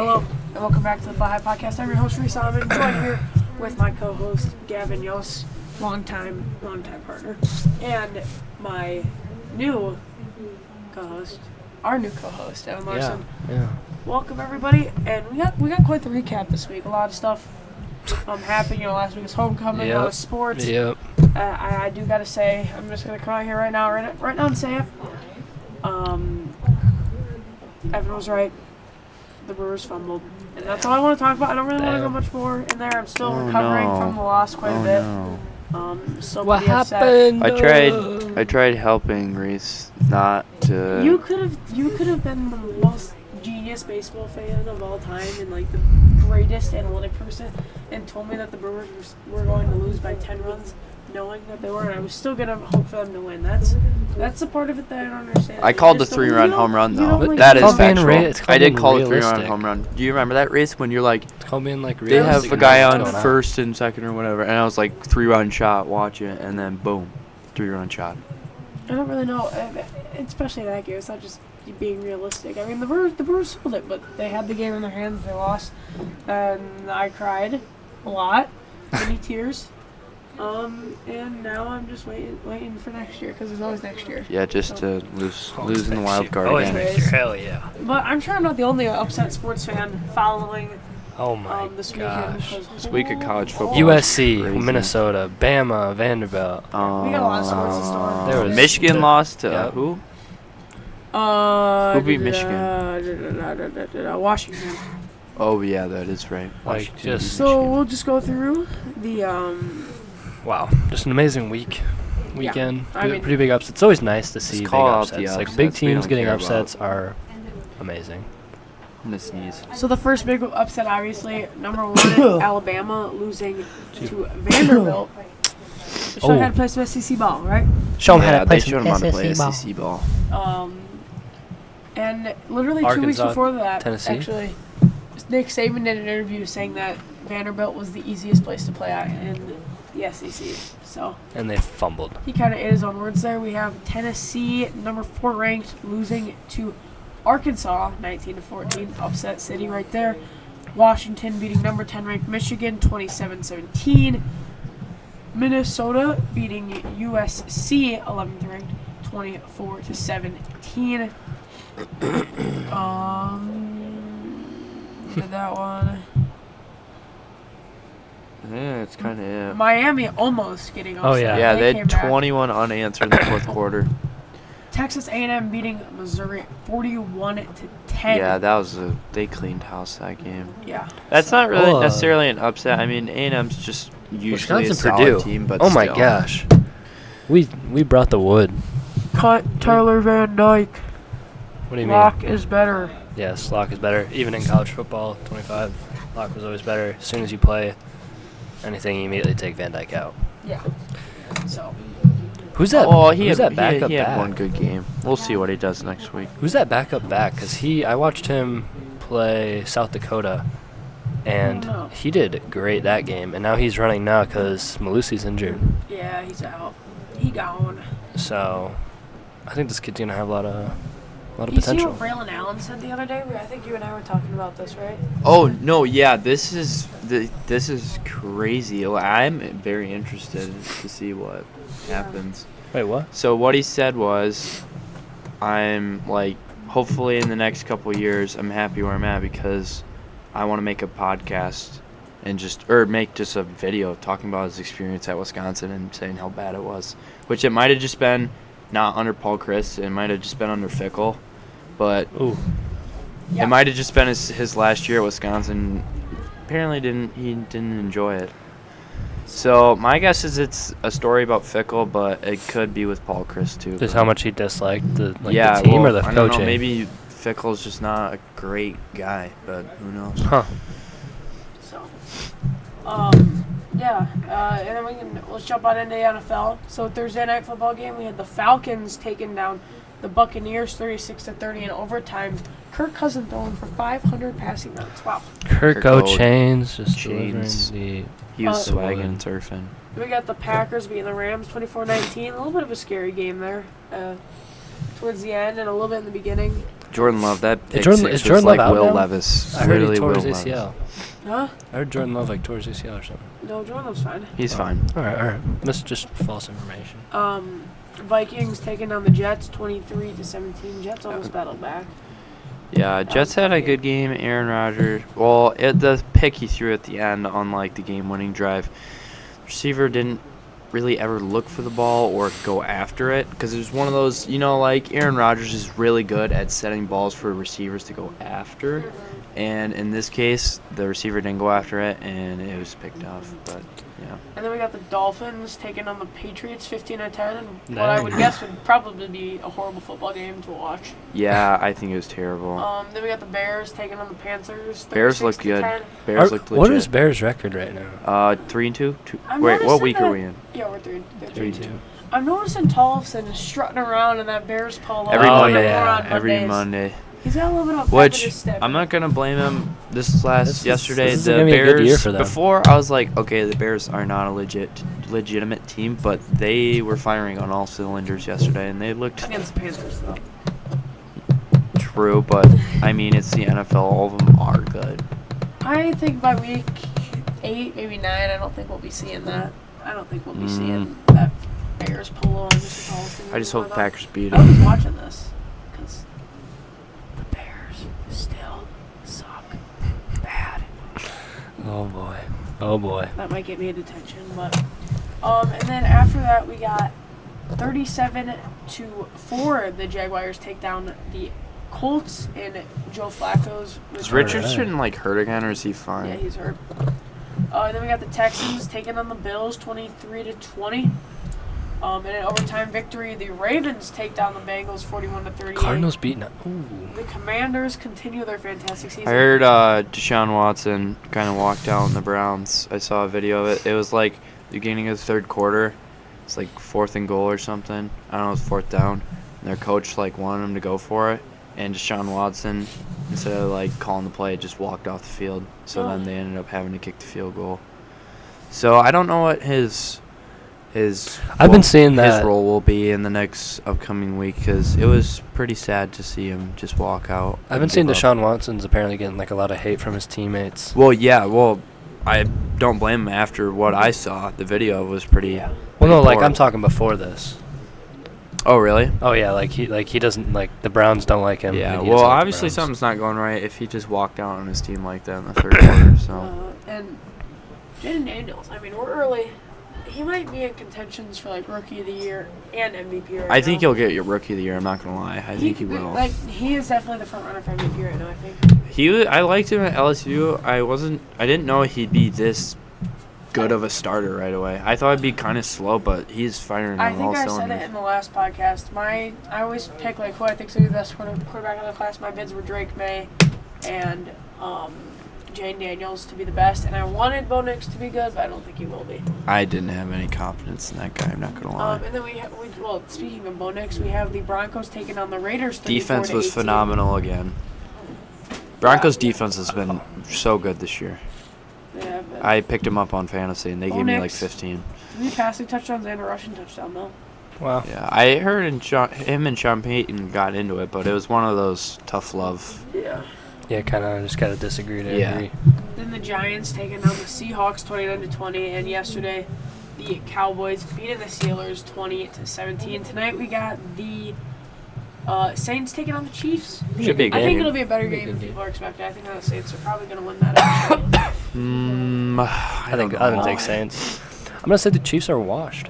Hello, and welcome back to the Fly High Podcast. I'm your host, Reese Almond, joined here with my co-host, Gavin Yost, longtime partner, and my new co-host, Evan Larson. Yeah. Welcome, everybody, and we got quite the recap this week. A lot of stuff happened. Last week was homecoming, a lot of sports. Yep. I do gotta say, I'm just gonna come out here right now and say it. Evan was right. The Brewers fumbled, and that's all I want to talk about. I don't really want to go much more in there. I'm still recovering from the loss quite a bit. So what happened? I tried helping Reese not to. You could have been the most genius baseball fan of all time and like the greatest analytic person, and told me that the Brewers were going to lose by 10 runs, knowing that they were, and I was still gonna hope for them to win. That's the part of it that I don't understand. I called the 3-run home run though. Like That is It's called factual. being I did call being the 3-run realistic. home run. Do you remember that, Reese? When you're like, It's called being like they have realistic a and guy what's on going first and second or whatever, and I was like 3-run shot, watch it, and then boom, 3-run shot. I don't really know, especially that game. It's not just being realistic. I mean, the Brewers sold it, but they had the game in their hands. They lost, and I cried a lot, many tears. And now I'm just waiting for next year, because there's always next year. Yeah, just to lose in the wild card Always again. next year. Hell yeah. But I'm sure I'm not the only upset sports fan following Oh my this weekend. gosh. because This week of college football. USC, Crazy. Minnesota, Bama, Vanderbilt. We got a lot of sports this storm. There was Michigan lost to Yep. who? Who beat Michigan? Washington. Oh yeah, that is right. Like, Washington just- beat So Michigan. we'll just go through the Wow, just an amazing weekend. I mean- Pretty big upsets. It's always nice to see big call out the upsets. Like upsets. big We teams don't getting care upsets are amazing. I'm gonna sneeze. So the first big upset, obviously, number one, Alabama losing to Vanderbilt. Show Oh. how to play some SEC ball, right? Show them how Yeah, to play they some showed him how to play SEC ball. SEC ball. And literally 2 weeks Arkansas, before that, Tennessee. actually, Nick Saban did an interview saying that Vanderbilt was the easiest place to play at in the SEC. So And they fumbled. he kind of ate his own words there. We have Tennessee, number 4 ranked, losing to Arkansas, 19-14, upset city right there. Washington beating number 10 ranked Michigan, 27-17. Minnesota beating USC, 11th ranked, 24-17. Did that one. Yeah, it's kind of it. Miami almost getting upset. Oh, yeah. Yeah, they came had back. 21 unanswered in the fourth quarter. Texas A&M beating Missouri 41-10. Yeah, they cleaned house that game. Yeah. That's not really Oh, necessarily an upset. I mean, A&M's just usually a Wisconsin, solid Purdue. team, but Oh my still. gosh. We brought the wood. Cut Tyler Van Dyke. What do you mean? Lock is better. Yes, lock is better. Even in college football, 25, lock was always better. As soon as you play anything, you immediately take Van Dyke out. Yeah. So. Who's that? Oh, he who's had, that backup he had back? one good game. We'll see what he does next week. Who's that backup back? Because I watched him play South Dakota, and know. he did great that game. And now he's running now because Malusi's injured. Yeah, he's out. He gone. So I think this kid's gonna have a lot of You see potential. what Braylon Allen said the other day? I think you and I were talking about this, right? Oh no, yeah, this is crazy. I'm very interested to see what happens. Wait, what? So what he said was, I'm like, hopefully in the next couple of years, I'm happy where I'm at because I want to make a podcast and make just a video talking about his experience at Wisconsin and saying how bad it was. Which it might have just been not under Paul Chryst, it might have just been under Fickle, but Ooh. Yeah. it might have just been his last year at Wisconsin. Apparently he didn't enjoy it. So my guess is it's a story about Fickle, but it could be with Paul Chryst too. Just but- how much he disliked the yeah, team well, or the I don't coaching. know, maybe Fickle's just not a great guy, but who knows? Huh. So, yeah, and then let's jump on into the NFL. So Thursday night football game, we had the Falcons taking down the Buccaneers 36-30 in overtime. Kirk Cousins throwing for 500 passing yards. Wow. Kirk Chains. Chains just delivering He was Uh, swagging and surfing. We got the Packers beating the Rams 24-19. A little bit of a scary game there towards the end and a little bit in the beginning. Jordan Love, that pick Jordan- six is was Jordan like Love out Will now? Levis. I heard he Literally tore his Will ACL. Levis. Huh? I heard Jordan Love tore his ACL or something. No, Jordan Love's fine. He's Oh. fine. All right. That's just false information. Vikings taking on the Jets, 23-17. Jets almost battled back. Yeah, Jets had a good game. Aaron Rodgers. Well, the pick he threw at the end on like the game-winning drive, receiver didn't really ever look for the ball or go after it because it was one of those, like Aaron Rodgers is really good at setting balls for receivers to go after, and in this case, the receiver didn't go after it and it was picked off. But yeah, And then we got the Dolphins taking on the Patriots, 15-10. And what I would guess would probably be a horrible football game to watch. yeah, I think it was terrible. Then we got the Bears taking on the Panthers. Bears looked good. 36-10. Bears looked legit. What is Bears' record right now? 3-2. I'm Wait, what noticing week are that- we in? Yeah, we're 3. 3-2. I'm noticing Tollefson is strutting around in that Bears polo. Every Oh, Monday. yeah. On Every Mondays. Monday. He's got a little bit of pep in his Which step. I'm not gonna blame him. This Yesterday, is the gonna be a Bears. good year for them. Before I was like, okay, the Bears are not a legitimate team, but they were firing on all cylinders yesterday, and they looked against the Panthers, though. true. But I mean, it's the NFL. All of them are good. I think by week 8, maybe 9, I don't think we'll be seeing that. I don't think we'll be seeing that Bears polo on Mr. Tollefson. I just hope the Packers beat I was them. watching this because the Bears still suck bad. Oh boy. Oh boy. That might get me a detention, but and then after that we got 37-4. The Jaguars take down the Colts in Joe Flacco's. Is Richardson like hurt again, or is he fine? Yeah, he's hurt. And then we got the Texans taking on the Bills, 23-20. In an overtime victory, the Ravens take down the Bengals, 41-38. Cardinals beating. Ooh. The Commanders continue their fantastic season. I heard Deshaun Watson kind of walk down the Browns. I saw a video of it. It was like the beginning of the third quarter. It's like 4th and goal or something. I don't know, it's 4th down. And their coach like wanted him to go for it. And Deshaun Watson, instead of like calling the play, just walked off the field. So then they ended up having to kick the field goal. So I don't know what his I've been seeing that. his role will be in the next upcoming week because it was pretty sad to see him just walk out. I've been and seeing give up. Deshaun Watson's apparently getting like a lot of hate from his teammates. Well, yeah. Well, I don't blame him after what I saw. The video was pretty. Yeah. Well, no, like poor. I'm talking before this. Oh, really? Oh yeah, he doesn't like the Browns don't like him. Yeah. and he Well, doesn't like the obviously Browns. something's not going right if he just walked out on his team like that in the third quarter. So And Jaden Daniels, I mean, we're early. He might be in contentions for like Rookie of the Year and MVP right now. I think he'll get your Rookie of the Year. I'm not gonna lie. I think he will. Like, he is definitely the front runner for MVP right now, I think. I liked him at LSU. I didn't know he'd be this good of a starter right away. I thought it'd be kind of slow, but he's firing I on all think I said cylinders. it in the last podcast. I always pick like who I think's gonna be the best quarterback in the class. My bids were Drake May and Jane Daniels to be the best, and I wanted Bo Nix to be good, but I don't think he will be. I didn't have any confidence in that guy. I'm not gonna lie. And then well, speaking of Bo Nix, we have the Broncos taking on the Raiders. Defense was 34-18. phenomenal again. Broncos defense has been so good this year. Yeah, but I picked him up on fantasy and they Bo gave me like Nix. 15. 3 passing touchdowns and a rushing touchdown though. Wow. Yeah, I heard him and Sean Payton got into it, but it was one of those tough love. Yeah. Yeah, kind of just gotta disagree to Yeah. agree. Then the Giants taking on the Seahawks 29-20, and yesterday the Cowboys beating the Steelers 20-17. Tonight we got the Saints taking on the Chiefs. Should be a I game. think it'll be a better game than people are expecting. I think the Saints are probably going to win that. Actually. I think don't I know. don't think Saints. I'm gonna say the Chiefs are washed.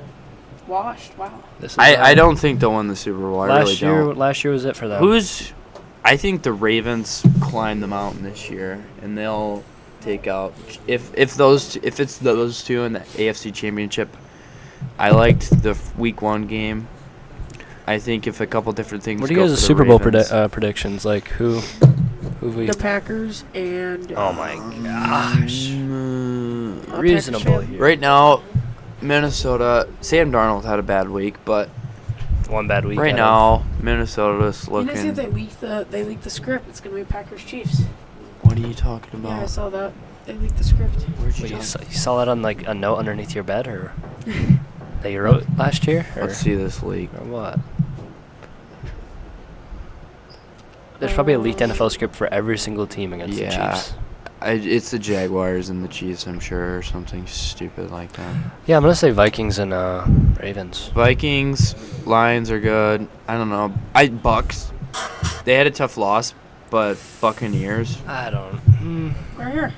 Washed. Wow. This is, I don't think they'll win the Super Bowl. I really don't. Last year was it for them. I think the Ravens climb the mountain this year, and they'll take out if it's those two in the AFC Championship. I liked the Week 1 game. I think if a couple different things. What are you go guys' for the Super Bowl Ravens- predictions? Like who we? The Packers and Oh my gosh. Mm, Reasonable Packers fan. here. right now, Minnesota. Sam Darnold had a bad week, but One bad week. right now Minnesota's You didn't see if looking. they leaked the script. It's going to be Packers Chiefs. What are you talking about? Yeah, I saw that. They leaked the script. Where'd you Wait, talk- you saw that on like a note underneath your bed, or that you wrote last year, or, Let's see this league. or what? There's probably a leaked NFL script for every single team against the Yeah. Chiefs. It's the Jaguars and the Chiefs, I'm sure, or something stupid like that. Yeah, I'm gonna say Vikings and Ravens. Vikings, Lions are good. I don't know. Bucks. They had a tough loss, but Buccaneers. I don't. Right here.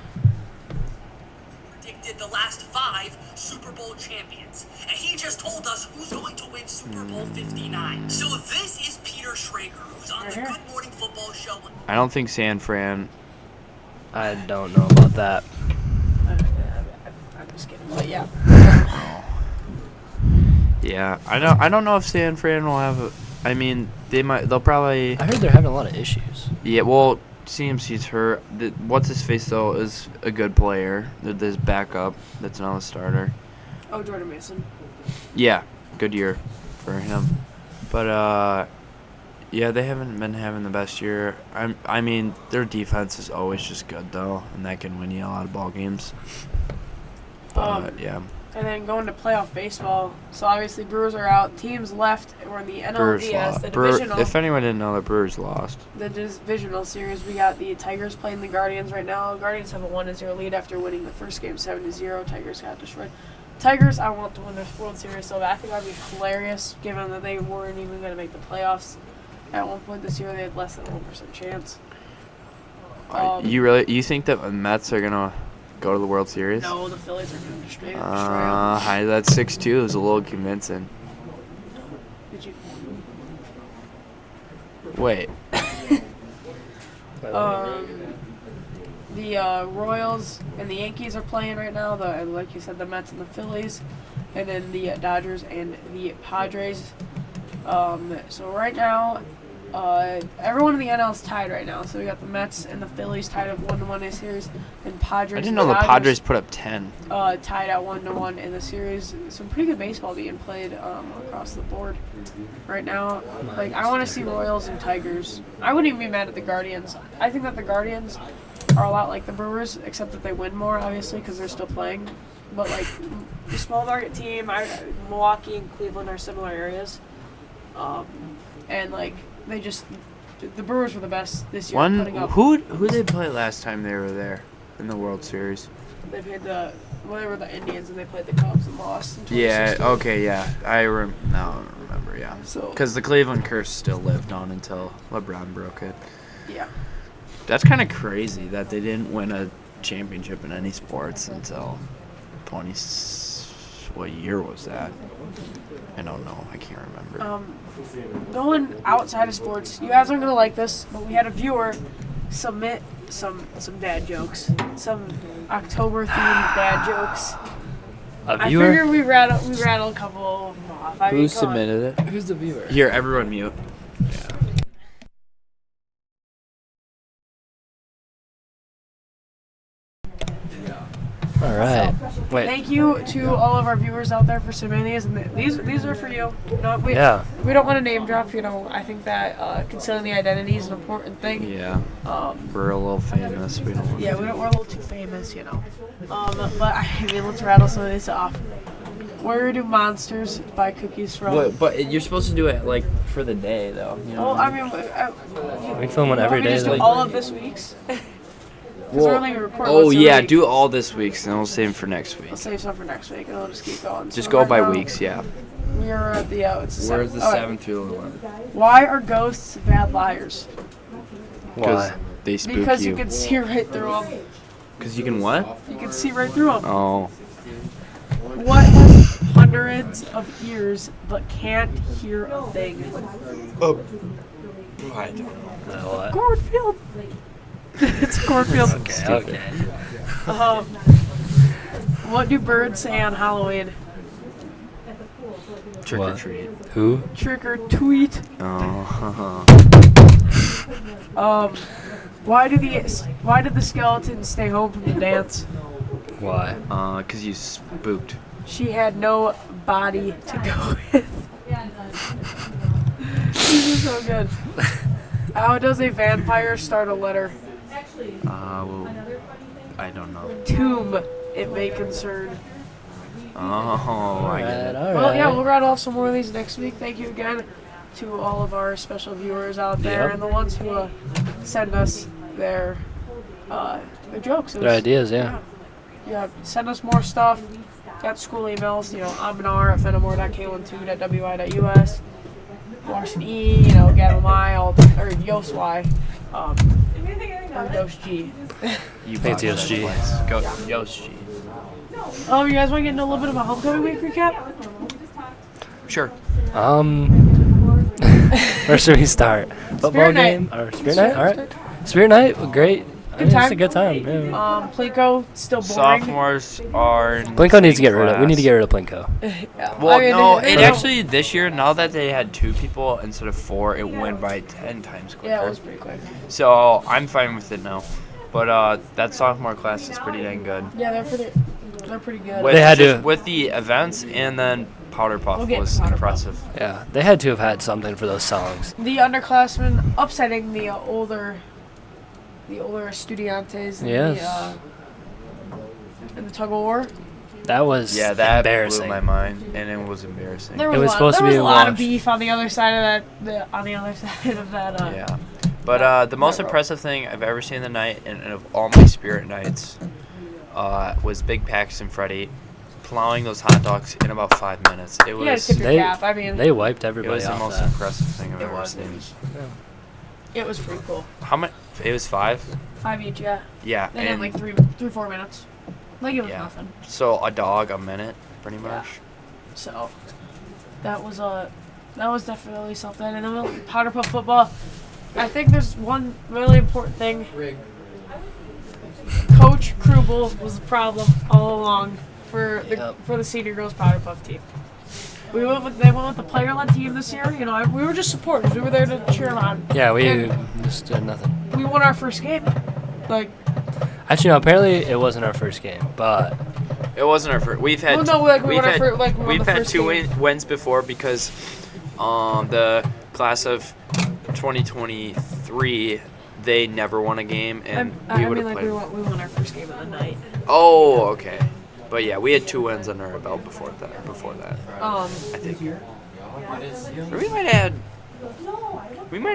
Predicted the last 5 Super Bowl champions, and he just told us who's going to win Super Bowl 59. So this is Peter Schrager, who's on the Good Morning Football show. I don't think San Fran. I don't know about that. I'm just kidding, but yeah. Yeah, I don't know if San Fran will have. I mean, they'll probably. I heard they're having a lot of issues. Yeah, well, CMC's hurt. What's his face though is a good player. This backup, that's not a starter. Oh, Jordan Mason. Yeah, good year for him. But yeah, they haven't been having the best year. I mean, their defense is always just good though, and that can win you a lot of ball games. But yeah, And then going to playoff baseball. So obviously Brewers are out. Teams left. We're in the Brewers NLDS, lost. the divisional. If anyone didn't know, the Brewers lost. The divisional series. We got the Tigers playing the Guardians right now. Guardians have a 1-0 lead after winning the first game 7-0. Tigers got destroyed. Tigers, I want to win the World Series so bad. I think that'd be hilarious, given that they weren't even going to make the playoffs. At one point this year, they had less than a 1% chance. You think that the Mets are gonna go to the World Series? No, the Phillies are going to destroy them. Hi, that 6-2 is a little convincing. Did you? Wait. The Royals and the Yankees are playing right now. Like you said, the Mets and the Phillies, and then the Dodgers and the Padres. So right now, everyone in the NL is tied right now. So we got the Mets and the Phillies tied at 1-1 in the series, and Padres. I didn't and know the Dodgers, Padres put up 10. tied at 1-1 in the series. Some pretty good baseball being played across the board right now. Like, I want to see Royals and Tigers. I wouldn't even be mad at the Guardians. I think that the Guardians are a lot like the Brewers, except that they win more, obviously, because they're still playing. But like the small market team, Milwaukee and Cleveland are similar areas, and like the Brewers were the best this year. Putting up. Who they play last time they were there in the World Series? They played they were the Indians, and they played the Cubs and lost. In Yeah. 2016. Okay. Yeah. I remember. Yeah. So Because the Cleveland curse still lived on until LeBron broke it. yeah. That's kind of crazy that they didn't win a championship in any sports until 20. What year was that? I don't know. I can't remember. Going outside of sports, you guys aren't gonna like this, but we had a viewer submit some dad jokes, some October themed dad jokes. A I viewer? figured we rattle a couple of them off. I mean, come on. it? Who's the viewer? Here, everyone mute. All right. Wait. Thank you to all of our viewers out there for submitting these, and these are for you. We don't want to name drop. I think that concealing the identity is an important thing. Yeah. We're a little famous. We don't. Yeah, we're a little too famous, But I mean, let's rattle some of these off. Where do monsters buy cookies from? But you're supposed to do it like for the day, though. You know? Well, I mean, We film one every we day. just do like- all of this week's. We're only recording Oh once a yeah, week. do all this week's, and we'll save them for next week. We'll save some for next week, and we'll just keep going. Just So go right by now, weeks, yeah. We're at the it's the Where's seventh. the All right. 7th through the 11th? Why are ghosts bad liars? Because Why? they spook Because you. you can see right through them. Because you can what? You can see right through them. Oh. What has hundreds of ears but can't hear a thing? I don't know. What? Cornfield. It's cornfield. Okay. What do birds say on Halloween? Trick or What? treat. Who? Trick or tweet. Oh. Why did the skeleton stay home from the dance? Why? Because you spooked. She had no body to go with. This is so good. How does a vampire start a letter? Well, I don't know. Tomb, it may concern. Oh, I get it. All Well, yeah, we'll rattle off some more of these next week. Thank you again to all of our special viewers out there Yep. and the ones who send us their jokes. It Their was- ideas, yeah. Yeah, send us more stuff. Got school emails, aminar@fenimore.k12.wi.us, Washington E, Gavin Y, or Yost Y, or Yost G. You think it's botched that Yost G. twice. Go Yost G. You guys want to get into a little bit of a homecoming week recap? Sure. Where should we start? Football Spirit night. game or Spirit Night? All right. Spirit Night, great. I Good mean, It's time. a good time. Yeah. Plinko, still boring. Sophomores are. in Plinko needs to same get rid of. We need to class. get rid of Plinko. Yeah, Well, I mean, no, they it don't- actually this year, now that they had 2 people instead of 4, it went by 10 times quicker. Yeah, it was pretty quick. So I'm fine with it now. But that sophomore class is pretty dang good. Yeah, they're pretty good. With, They had just to- with the events, and then Powder Puff We'll get was Powder Puff. impressive. Yeah, they had to have had something for those songs. The underclassmen upsetting the older estudiantes in Yes. in the tug of war. That was Yeah, that embarrassing. blew my mind, and it was embarrassing. There was, It was a lot, supposed to there be was a a lot of wash. beef on the other side of on the other side of that. Yeah. But the most impressive thing I've ever seen in the night, and of all my Spirit nights, was Big Paxton Freddy plowing those hot dogs in about 5 minutes. It You gotta was tip your They- cap. I mean, They wiped it everybody was the off most that. impressive thing I've It ever was. seen. it was pretty cool. How much? It was 5. 5 each, yeah. Yeah, And then and like 4 minutes. Like it was Yeah. nothing. so a dog a minute, pretty much. So that was definitely something. And then Powder Puff football. I think there's one really important thing. Coach Krubel was the problem all along for the senior girls Powder Puff team. They went with the player-led team this year. We were just supporters. We were there to cheer them on. Yeah, we And just did nothing. we won our first game. Like, Actually, no. Apparently, it wasn't our first game, but It wasn't our first. We've had Well, no, like, we we've won our had, fir- like, we won we've the had first 2 game. wins before because the class of 2023 they never won a game, and we would have played. we won our first game of the night. Oh, okay. But yeah, we had 2 wins under our belt before that. I think. Or we might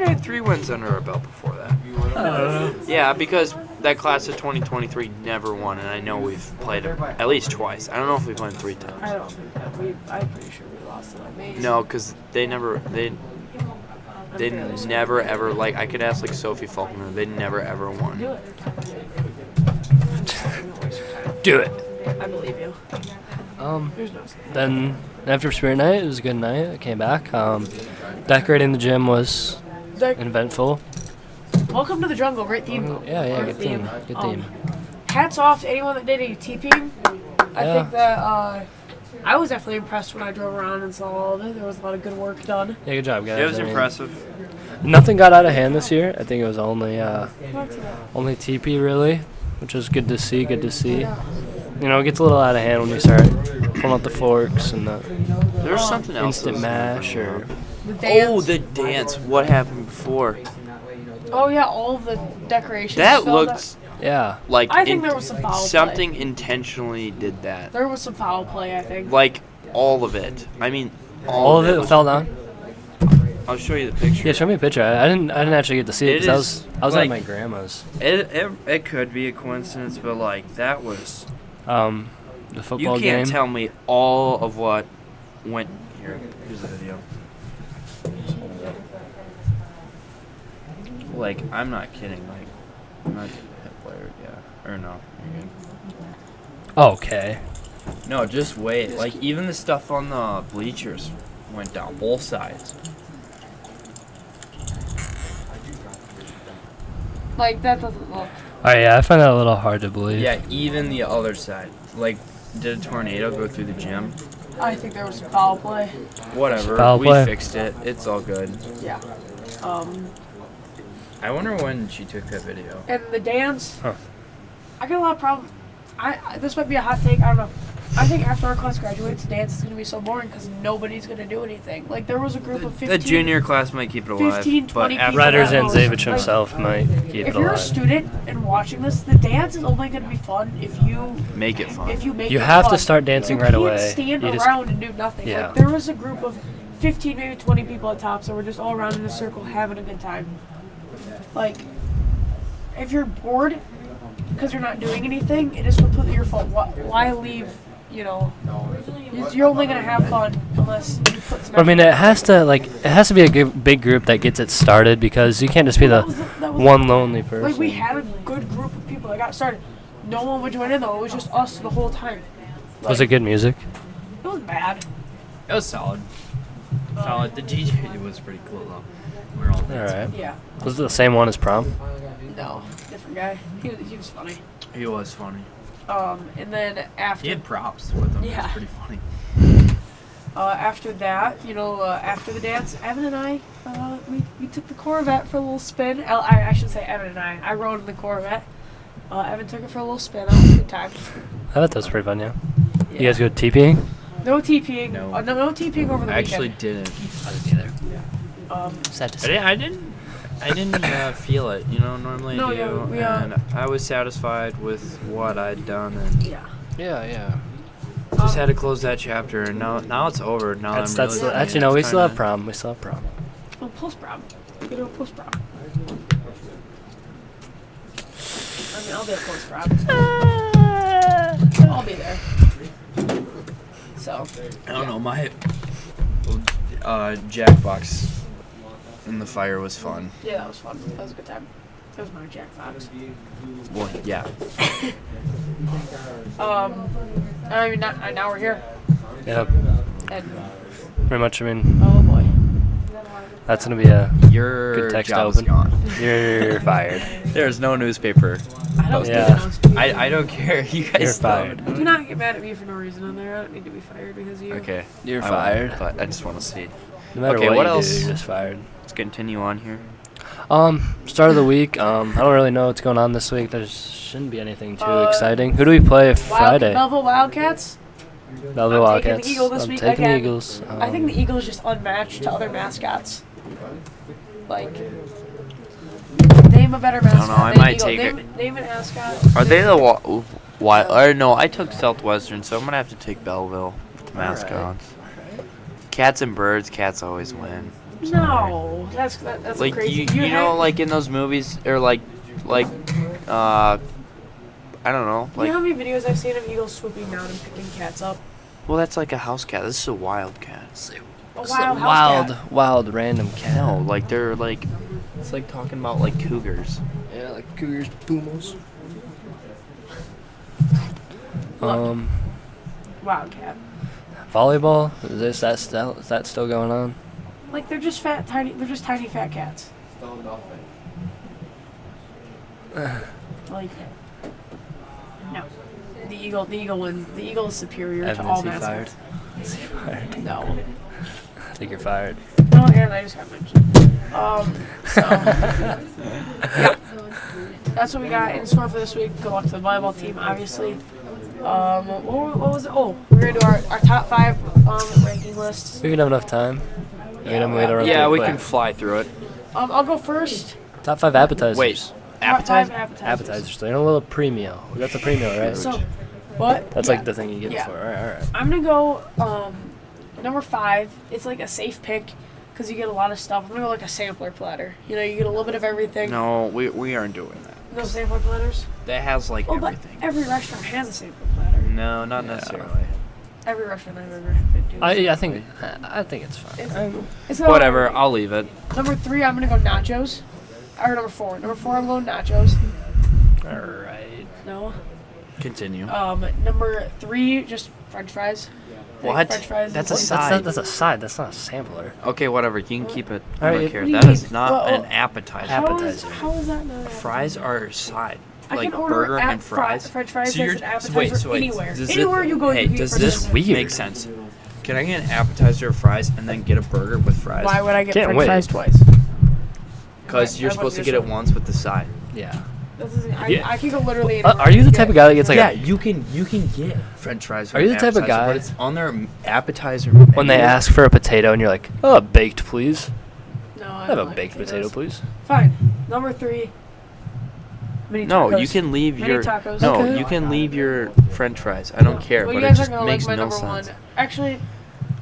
have had 3 wins under our belt before that. I don't know. Yeah, because that class of 2023 never won, and I know we've played them at least twice. I don't know if we played 3 times. I don't think that I'm pretty sure we lost to them. No, because they never ever, like, I could ask like Sophie Faulkner, they never ever Do won. it. Do it. I believe you. There's no. Then after Spirit Night, it was a good night. I came back. Decorating the gym was eventful. Welcome to the jungle. Great theme. Yeah, Great good theme. Good theme. Hats off to anyone that did any TPing. I Yeah. think that I was definitely impressed when I drove around and saw all of it. There was a lot of good work done. Yeah, good job, guys. It was I mean, impressive. Nothing got out of hand this year. I think it was only TP really, which was good to see. Good to see. It gets a little out of hand when you start pulling out the forks and the There's something else. instant mash or The dance. Oh, the dance. What happened before? Oh yeah, all of the decorations. That filled looked yeah. like I think there was some foul play. something intentionally did that. There was some foul play, I think. Like all of it. I mean, All of it was- fell down. I'll show you the picture. Yeah, show me a picture. I didn't actually get to see it It because is, I was like- at my grandma's. It could be a coincidence, but like that was. The football You can't game. tell me all of what went here. Here's the video. Like, I'm not kidding. Like, I'm not getting hit player. Yeah. Or no. You're good. Okay. No, just wait. Like, even the stuff on the bleachers went down both sides. Like that doesn't look. Oh yeah, I find that a little hard to believe. Yeah, even the other side. Like, did a tornado go through the gym? I think there was some foul play. Whatever. Foul we play. fixed it. It's all good. Yeah. I wonder when she took that video. And the dance. Huh. I got a lot of problems. This might be a hot take. I don't know. I think after our class graduates, dance is going to be so boring because nobody's going to do anything. Like, there was a group of 15. The junior class might keep it alive. 15, but 20 after people. Ryder That was- Zanzevich like, himself might keep If it you're a alive. student and watching this, the dance is only going to be fun if you make it fun. make You it have to fun. start dancing you right can't away. stand You just- around and do nothing. Yeah. Like, there was a group of 15, maybe 20 people at tops, and we're just all around in a circle having a good time. Like, if you're bored because you're not doing anything, it is completely your fault. Why leave? You know, you're only gonna have fun unless you put some. I mean, it has to be a big group that gets it started, because you can't just be the that was one lonely person. Like, we had a good group of people that got started. No one would join in though. It was just us the whole time. Like, Was it good music? It was bad. It was solid. Solid. The DJ was pretty cool though. We were all All dancing. right. Yeah. Was it the same one as prom? No, different guy. He was funny. He was funny. And then after. He had props with him. It Yeah. was pretty funny. After that, after the dance, Evan and I, we took the Corvette for a little spin. I should say Evan and I. I rode in the Corvette. Evan took it for a little spin. That was a good time. I thought that was pretty fun, yeah. Yeah. You guys go TPing? No TPing. No. No TPing over the I actually weekend. didn't. I didn't either. Sad to I see. didn't. I didn't feel it. You know, normally No, I do, yeah, we, and I was satisfied with what I'd done, and Yeah. Yeah. just had to close that chapter. And now it's over. Now That's I'm really. actually no. We still have prom. We still have prom. Well, post prom. We do a post prom. I mean, I'll be at post prom. I'll be there. So. I don't know, my Jackbox in the fire was fun. Yeah, that was fun. That was a good time. That was my Jackbox. Well, yeah. I mean, now we're here. Yeah. And Pretty much. I mean, oh boy. that's gonna be a Your good text job open. is gone. You're fired. There's no newspaper. I don't Yeah. think I don't care. You guys You're don't. fired. Do not get mad at me for no reason on there. I don't need to be fired because of you. Okay. You're I won't, fired. but I just want to see. No matter Okay, what what you else? do, you're just fired. Let's continue on here. Start of the week. I don't really know what's going on this week. There shouldn't be anything too Uh, exciting. Who do we play Friday? Belleville Wildcats. Belleville I'm taking Wildcats. the Eagle this I'm week taking the again. Eagles. I think the Eagles just unmatched to other mascots. Like, name a better mascot. know, I Name might Eagle. take Name an mascot. Are they the why? Or no, I took Southwestern, so I'm gonna have to take Belleville with the mascots. Cats and birds. Cats always win. No, that's Like crazy. you know, like in those movies, or like I don't know, You know how like. many videos I've seen of eagles swooping down and picking cats up? Well, that's like a house cat. This is a wild cat. A It's wild a house cat. wild random cat. No, like they're like. It's like talking about like cougars. Yeah, like cougars, pumas. Wildcat. Volleyball. Is that still going on? Like they're just tiny fat cats. Like, no. The eagle is superior to Evan, all is he fired? mascots. Is he fired? No. I think you're fired. No, and I just got mentioned. So yeah. That's what we got in store for this week. Good luck to the volleyball team, obviously. What was it? Oh, we're gonna do our top 5 ranking lists. We can have enough time. Yeah, we can fly through it. I'll go first. Top 5 appetizers. Wait, Top 5 appetizer. appetizers. Appetizers. So you know, a little pre-meal. That's a pre-meal, right? So, what? That's Yeah. like the thing you get Yeah. before. All right. I'm gonna go number 5. It's like a safe pick because you get a lot of stuff. I'm gonna go like a sampler platter. You know, you get a little bit of everything. No, we aren't doing that. No sampler platters. That has like Oh, but everything. every restaurant has a sampler platter. No, not necessarily. Every restaurant I've ever been to. I think it's fine. It's not Whatever, all I'll leave it. right. Number 3, I'm gonna go nachos. Or number 4. Number 4, I'm going nachos. All right. No. Continue. Number 3, just French fries. I think What? French fries That's is a like- side. That's a side. That's not a sampler. Okay, whatever. You can keep it. All I right, don't care. what do you That is mean? not Well, an appetizer. Appetizer. How is that not? Fries are a side. I Like can order burger at and fries. French fries So as you're- an appetizer anywhere. does Anywhere you go, hey, you can does get this French weird. make sense? Can I get an appetizer of fries and then get a burger with fries? Why would I get Can't French wait. fries twice? Because you're I supposed to wouldn't get do it so. once with the side. Yeah. I can go literally. Are you the type of guy that gets like yeah, a, you can get French fries. Are you the type of guy- But it's on their appetizer. when they ask for a potato and you're like, oh, baked, please? No, I Have don't a like baked potatoes. potato, please. Fine. Number 3. Mini No, tacos. you can leave Mini your. tacos. No, Okay. you can leave your French fries. I don't care, Well, but you it guys just are gonna makes like my no number sense. 1. Actually,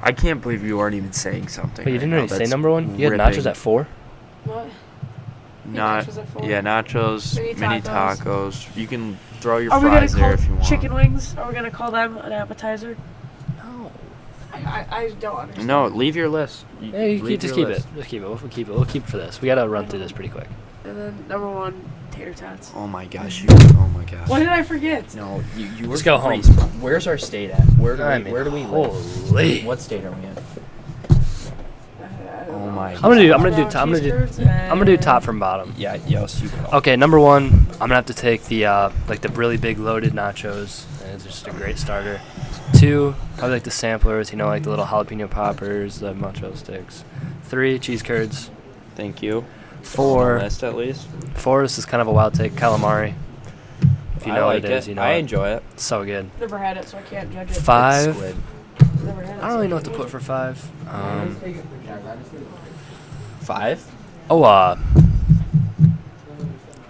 I can't believe you aren't even saying something. But you right didn't now. already say That's number one? You had ripping. nachos at 4? What? Not nachos at 4? yeah, nachos, Mini mini tacos. tacos. You can throw your Are we gonna fries there call if you want. chicken wings? Are we gonna call them an appetizer? No. I don't understand. No, leave your list. Yeah, just keep it. Just keep it. We'll keep it. We'll keep it for this. We gotta run through this pretty quick. And then number 1, tater tots. Oh my gosh, you. Oh my gosh. What did I forget? No, you were Let's go home. Reese, where's our state at? Where do we live? Holy. What state are we in? Oh my. I'm gonna do Cheese I'm gonna do top from bottom. Yeah, yes, you can. Okay, number 1, I'm gonna have to take the like the really big loaded nachos. And it's just a great starter. 2, probably like the samplers, you know, like the little jalapeno poppers, the mozzarella sticks. 3, cheese curds. Thank you. 4, List at least. 4, this is kind of a wild take, calamari. If you know what it is, you know I it. enjoy it. It's so good. Never had it, so I can't judge it. 5. Squid. Never had it, I don't really know what to put for 5. 5?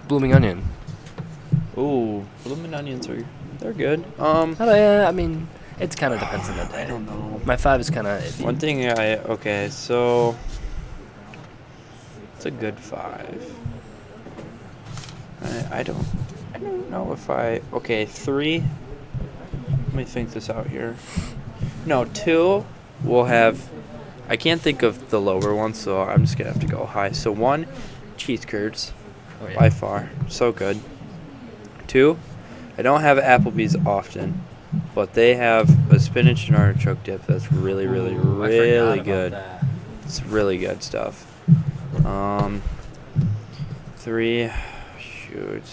Blooming onion. Ooh, blooming onions they're good. I mean, it kind of depends on the day. I don't know. My 5 is kind of iffy. One thing okay, so it's a good 5. I don't know if okay, 3. Let me think this out here. No, 2 we'll have. I can't think of the lower one, so I'm just gonna have to go high. So 1, cheese curds, Oh, yeah. by far, so good. 2, I don't have Applebee's often, but they have a spinach and artichoke dip that's really, really, Ooh, I forgot really about good. that. It's really good stuff. 3, shoot.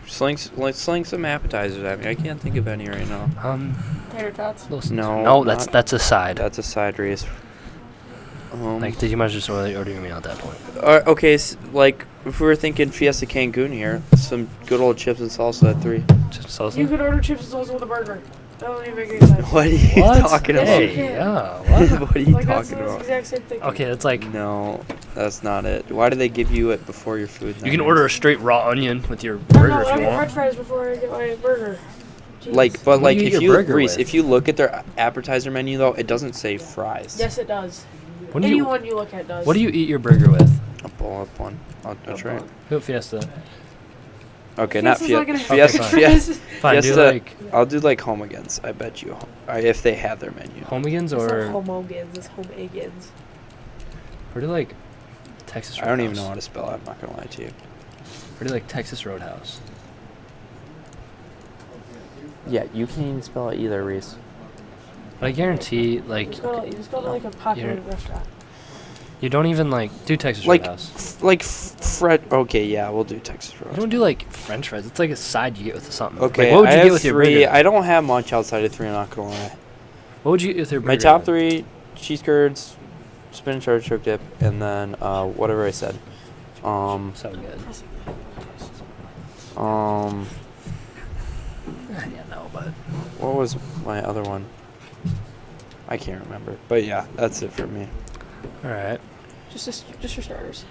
Sling some appetizers at me. I can't think of any right now. Tater tots. No, that's a side. That's a side race. Like, did you much just order your meal at that point? Okay, like if we were thinking Fiesta Cancun here, some good old chips and salsa at 3. Just salsa? You could order chips and salsa with a burger. That doesn't even make any sense. What are you talking about? Hey, yeah, what? What are you Like, that's talking the about? exact same thing. Okay, that's like No, that's not it. Why do they give you it before your food? you can order a straight raw onion with your No, burger I if you get French want. fries before I get my burger. Jeez. Like, but What like do you eat if your you burger Reese, with? if you look at their appetizer menu though, it doesn't say fries. Yes, it does. What do you Anyone you look at does. What do you eat your burger with? A bowl up one. I'll try it. Go Fiesta. Okay, not Fiesta's not gonna Fiesta. have Fiesta. fries. Fine, do Fiesta. like I'll do like Homegans. I bet you, if they have their menu. Homegans It's not or homogans, it's homegans. do like Texas I Roadhouse. don't even know how to spell it. I'm not gonna lie to you. Or do like Texas Roadhouse. Yeah, you can't even spell it either, Reese. But I guarantee, like, You just go to like a popular restaurant. you don't even like do Texas Like, Roadhouse. Fred. Okay, yeah, we'll do Texas You Roadhouse. don't do like French fries. It's like a side you get with something. Okay, Like, what would I you have get with your 3. burger? I don't have much outside of 3. I'm not gonna lie. What would you get with your burger? My top then? 3: cheese curds, spinach artichoke dip, and then whatever I said. So good. Yeah, no, but What was my other one? I can't remember. But yeah, that's it for me. all right. Just for starters.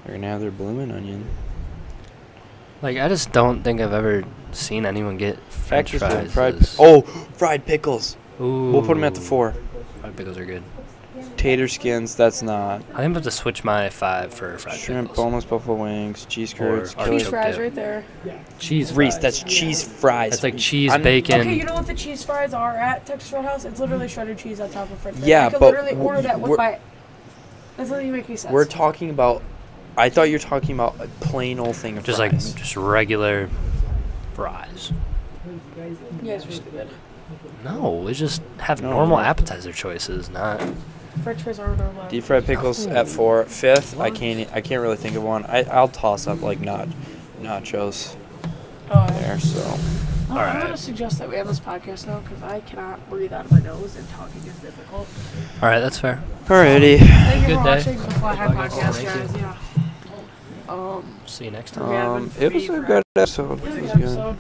They're gonna have their blooming onion. Like, I just don't think I've ever seen anyone get French Texas fries. fried. as- Fried pickles. Ooh. We'll put them at the 4. Fried pickles are good. Tater skins. That's not. I think I'm going to have to switch my 5 for fried Shrimp, pickles. boneless buffalo wings, cheese curds, Or killer. Cheese artichoke fries dip. right there. Cheese Reese, fries. that's cheese fries. That's like cheese, I'm- bacon. Okay, you know what the cheese fries are at Texas Roadhouse? It's literally shredded cheese on top of french fries. Yeah, I could but literally order that with we're- my... That doesn't even make any sense. We're talking about. I thought you were talking about a plain old thing of just fries. like just regular fries. You guys are stupid. No, we just have No, normal no. appetizer choices, not. French fries are normal. Deep fried pickles at 4. 5th, I can't really think of one. I'll toss up like nachos Oh, there. So I'm Alright. going to suggest that we end this podcast now because I cannot breathe out of my nose and talking is difficult. All right, that's fair. alrighty. Thank you Good for day. watching the Fly High Podcast. Podcast, Thank guys. Yeah. See you next time. We haven't It was a made good episode. It was a It good was good. episode.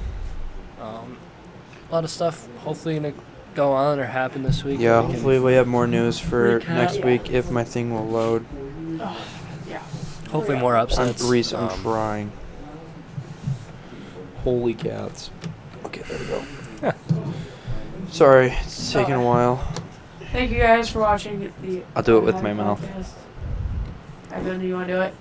A lot of stuff hopefully gonna go on or happen this week. Yeah, We can- hopefully we have more news for recap. next Yeah. week if my thing will load. Yeah. Hopefully Yeah. more I'm upsets. Reese, I'm Um, trying. Holy cats. Okay, there we go. Sorry, it's taking a while. Thank you guys for watching the. I'll do it with my mouth. Podcast. Evan, do you want to do it?